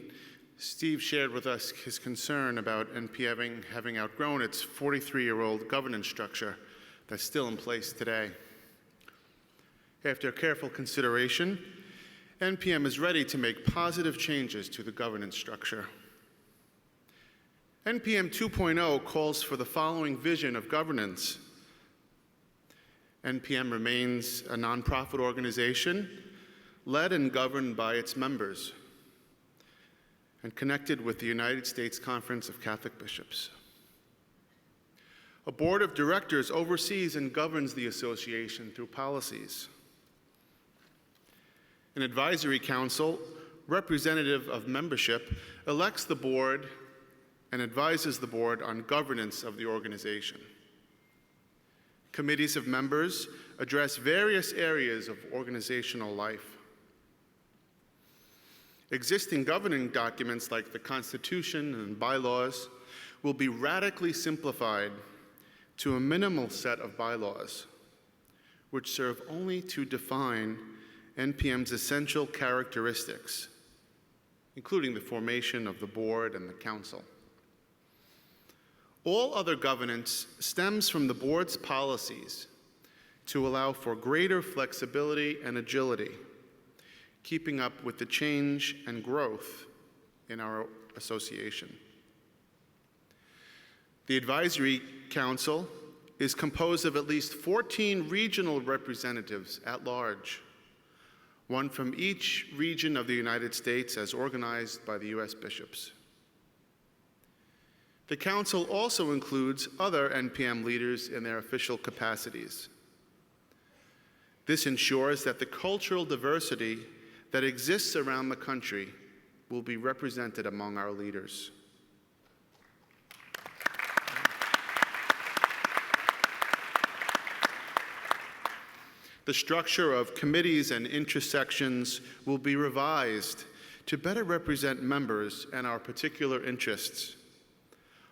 Steve shared with us his concern about NPM having outgrown its 43-year-old governance structure that's still in place today. After careful consideration, NPM is ready to make positive changes to the governance structure. NPM 2.0 calls for the following vision of governance. NPM remains a nonprofit organization led and governed by its members and connected with the United States Conference of Catholic Bishops. A board of directors oversees and governs the association through policies. An advisory council, representative of membership, elects the board and advises the board on governance of the organization. Committees of members address various areas of organizational life. Existing governing documents like the Constitution and bylaws will be radically simplified to a minimal set of bylaws, which serve only to define NPM's essential characteristics, including the formation of the board and the council. All other governance stems from the board's policies to allow for greater flexibility and agility, keeping up with the change and growth in our association. The Advisory Council is composed of at least 14 regional representatives at large, one from each region of the United States as organized by the U.S. bishops. The Council also includes other NPM leaders in their official capacities. This ensures that the cultural diversity that exists around the country will be represented among our leaders. The structure of committees and intersections will be revised to better represent members and our particular interests,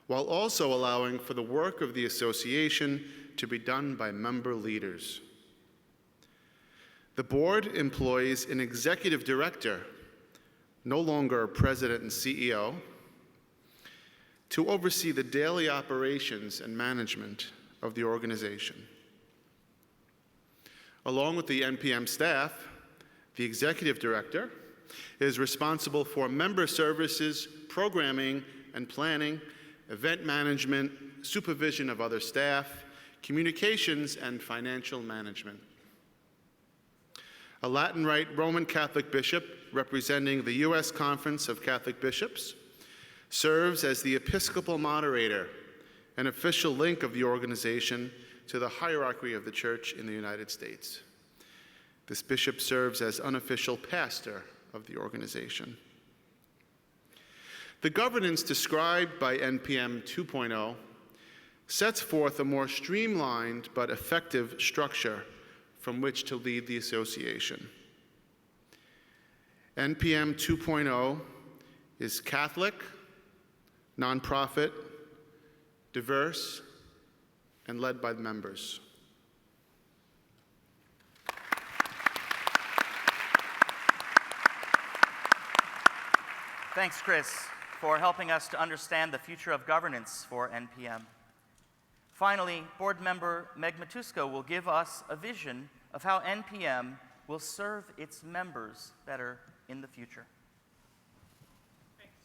while also allowing for the work of the association to be done by member leaders. The board employs an executive director, no longer a president and CEO, to oversee the daily operations and management of the organization. Along with the NPM staff, the executive director is responsible for member services, programming and planning, event management, supervision of other staff, communications, and financial management. A Latin Rite Roman Catholic bishop representing the U.S. Conference of Catholic Bishops serves as the Episcopal moderator, an official link of the organization to the hierarchy of the Church in the United States. This bishop serves as unofficial pastor of the organization. The governance described by NPM 2.0 sets forth a more streamlined but effective structure from which to lead the association. NPM 2.0 is Catholic, nonprofit, diverse, and led by the members. Thanks, Chris, for helping us to understand the future of governance for NPM. Finally, board member Meg Matusko will give us a vision of how NPM will serve its members better in the future. Thanks,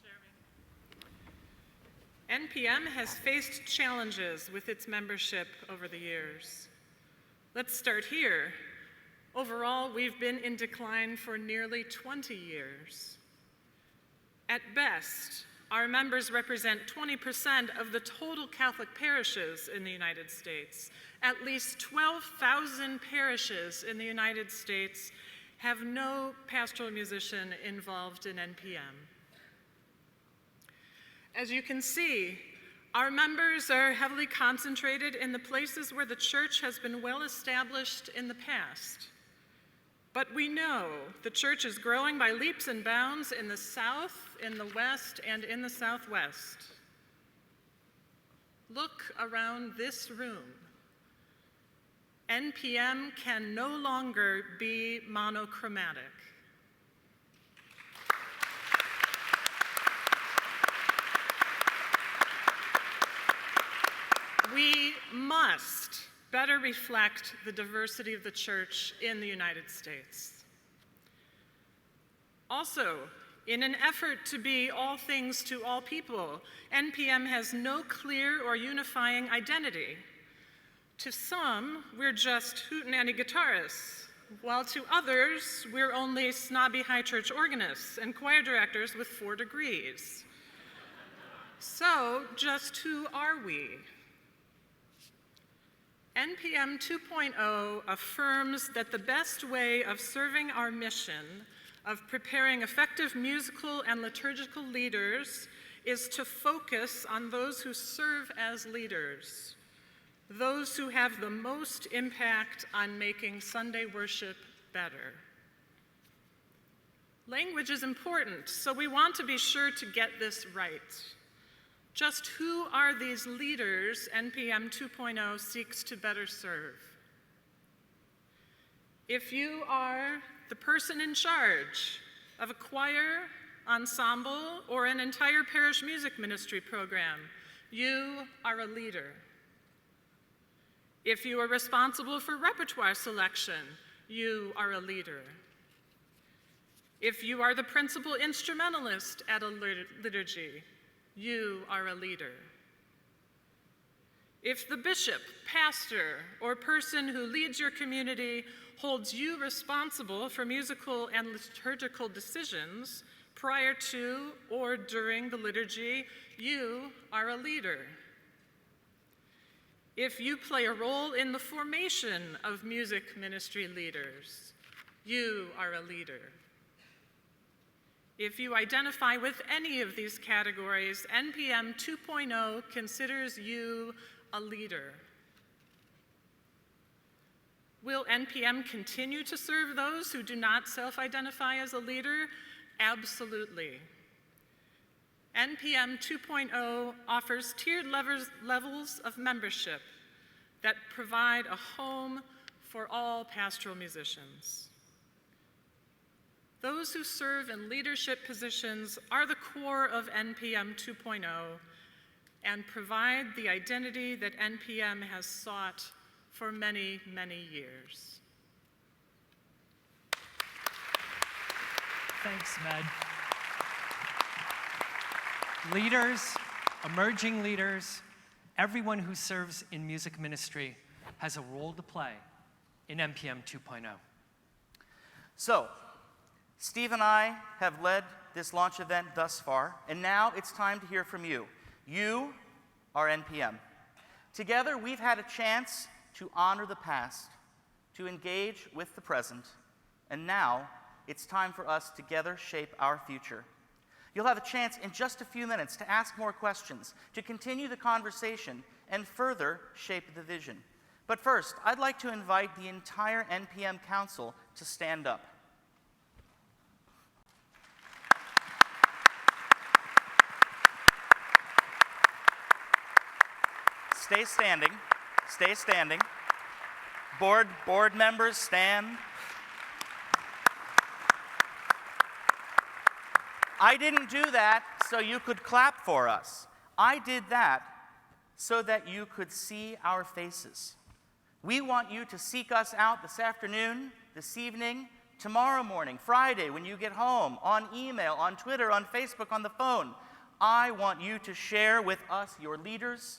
Jeremy. NPM has faced challenges with its membership over the years. Let's start here. Overall, we've been in decline for nearly 20 years. At best, our members represent 20% of the total Catholic parishes in the United States. At least 12,000 parishes in the United States have no pastoral musician involved in NPM. As you can see, our members are heavily concentrated in the places where the Church has been well established in the past. But we know the Church is growing by leaps and bounds in the South, in the West, and in the Southwest. Look around this room. NPM can no longer be monochromatic. We must better reflect the diversity of the Church in the United States. Also, in an effort to be all things to all people, NPM has no clear or unifying identity. To some, we're just hootenanny guitarists, while to others, we're only snobby high church organists and choir directors with 4 degrees. So, just who are we? NPM 2.0 affirms that the best way of serving our mission of preparing effective musical and liturgical leaders is to focus on those who serve as leaders, those who have the most impact on making Sunday worship better. Language is important, so we want to be sure to get this right. Just who are these leaders NPM 2.0 seeks to better serve? If you are the person in charge of a choir, ensemble, or an entire parish music ministry program, you are a leader. If you are responsible for repertoire selection, you are a leader. If you are the principal instrumentalist at a liturgy, you are a leader. If the bishop, pastor, or person who leads your community holds you responsible for musical and liturgical decisions prior to or during the liturgy, you are a leader. If you play a role in the formation of music ministry leaders, you are a leader. If you identify with any of these categories, NPM 2.0 considers you a leader. Will NPM continue to serve those who do not self-identify as a leader? Absolutely. NPM 2.0 offers tiered levels of membership that provide a home for all pastoral musicians. Those who serve in leadership positions are the core of NPM 2.0, and provide the identity that NPM has sought for many, many years. Thanks, Med. Leaders, emerging leaders, everyone who serves in music ministry has a role to play in NPM 2.0. So, Steve and I have led this launch event thus far, and now it's time to hear from you. You are NPM. Together, we've had a chance to honor the past, to engage with the present, and now it's time for us together shape our future. You'll have a chance in just a few minutes to ask more questions, to continue the conversation, and further shape the vision. But first, I'd like to invite the entire NPM Council to stand up. Stay standing. Stay standing. Board members, stand. I didn't do that so you could clap for us. I did that so that you could see our faces. We want you to seek us out this afternoon, this evening, tomorrow morning, Friday when you get home, on email, on Twitter, on Facebook, on the phone. I want you to share with us your leaders,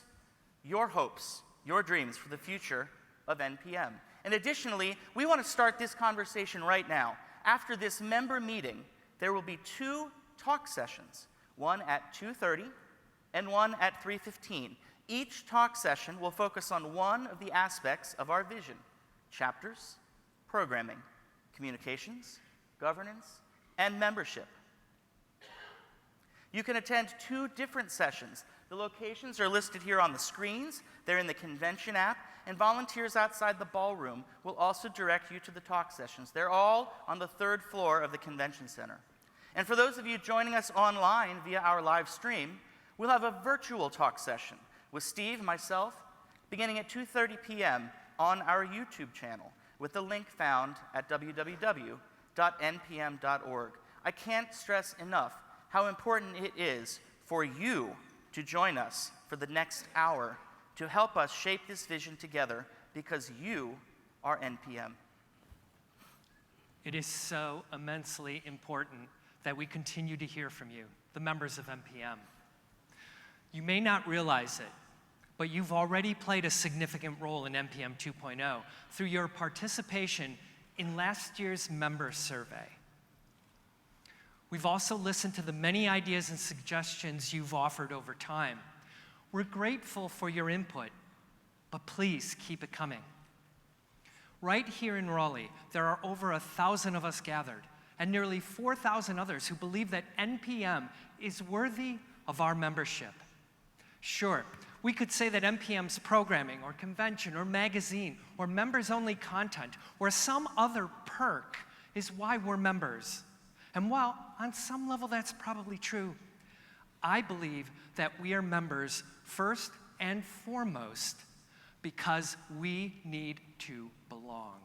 your hopes, your dreams for the future of NPM. And additionally, we want to start this conversation right now. After this member meeting, there will be 2 talk sessions, one at 2:30 and one at 3:15. Each talk session will focus on one of the aspects of our vision: chapters, programming, communications, governance, and membership. You can attend 2 different sessions. The locations are listed here on the screens. They're in the convention app, and volunteers outside the ballroom will also direct you to the talk sessions. They're all on the 3rd floor of the convention center. And for those of you joining us online via our live stream, we'll have a virtual talk session with Steve and myself beginning at 2:30 p.m. on our YouTube channel with the link found at www.npm.org. I can't stress enough how important it is for you to join us for the next hour to help us shape this vision together, because you are NPM. It is so immensely important that we continue to hear from you, the members of NPM. You may not realize it, but you've already played a significant role in NPM 2.0 through your participation in last year's member survey. We've also listened to the many ideas and suggestions you've offered over time. We're grateful for your input, but please keep it coming. Right here in Raleigh, there are over 1,000 of us gathered, and nearly 4,000 others who believe that NPM is worthy of our membership. Sure, we could say that NPM's programming or convention or magazine or members-only content or some other perk is why we're members. And while on some level that's probably true, I believe that we are members first and foremost because we need to belong.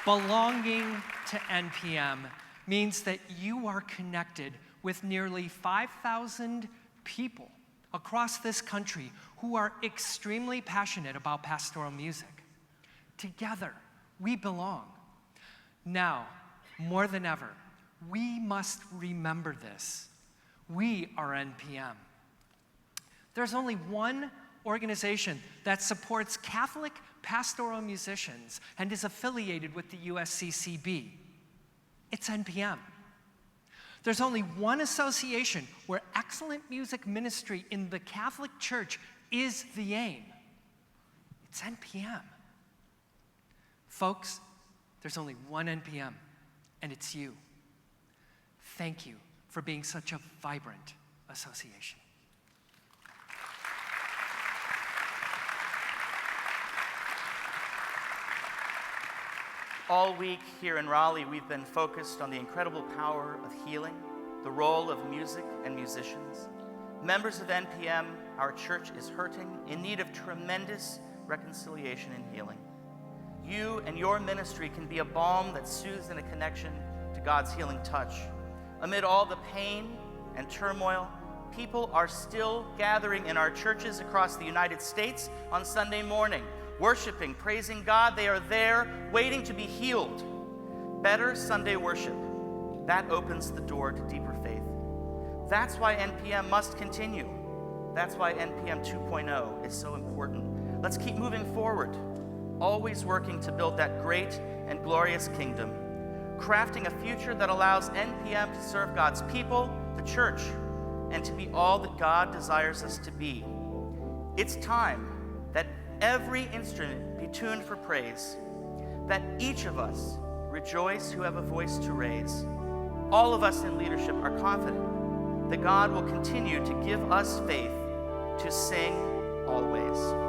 Belonging to NPM means that you are connected with nearly 5,000 people across this country who are extremely passionate about pastoral music. Together, we belong. Now, more than ever, we must remember this. We are NPM. There's only one organization that supports Catholic pastoral musicians and is affiliated with the USCCB. It's NPM. There's only one association where excellent music ministry in the Catholic Church is the aim. It's NPM. Folks, there's only one NPM, and it's you. Thank you for being such a vibrant association. All week here in Raleigh, we've been focused on the incredible power of healing, the role of music and musicians. Members of NPM, our church is hurting, in need of tremendous reconciliation and healing. You and your ministry can be a balm that soothes in a connection to God's healing touch, Amid all the pain and turmoil, people are still gathering in our churches across the United States on Sunday morning, worshiping, praising God. They are there waiting to be healed. Better Sunday worship. That opens the door to deeper faith. That's why NPM must continue. That's why NPM 2.0 is so important. Let's keep moving forward, always working to build that great and glorious kingdom, crafting a future that allows NPM to serve God's people, the church, and to be all that God desires us to be. It's time that every instrument be tuned for praise, that each of us rejoice who have a voice to raise. All of us in leadership are confident that God will continue to give us faith to sing always.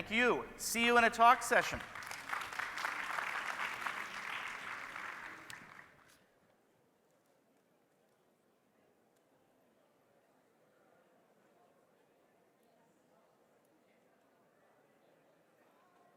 Thank you. See you in a talk session.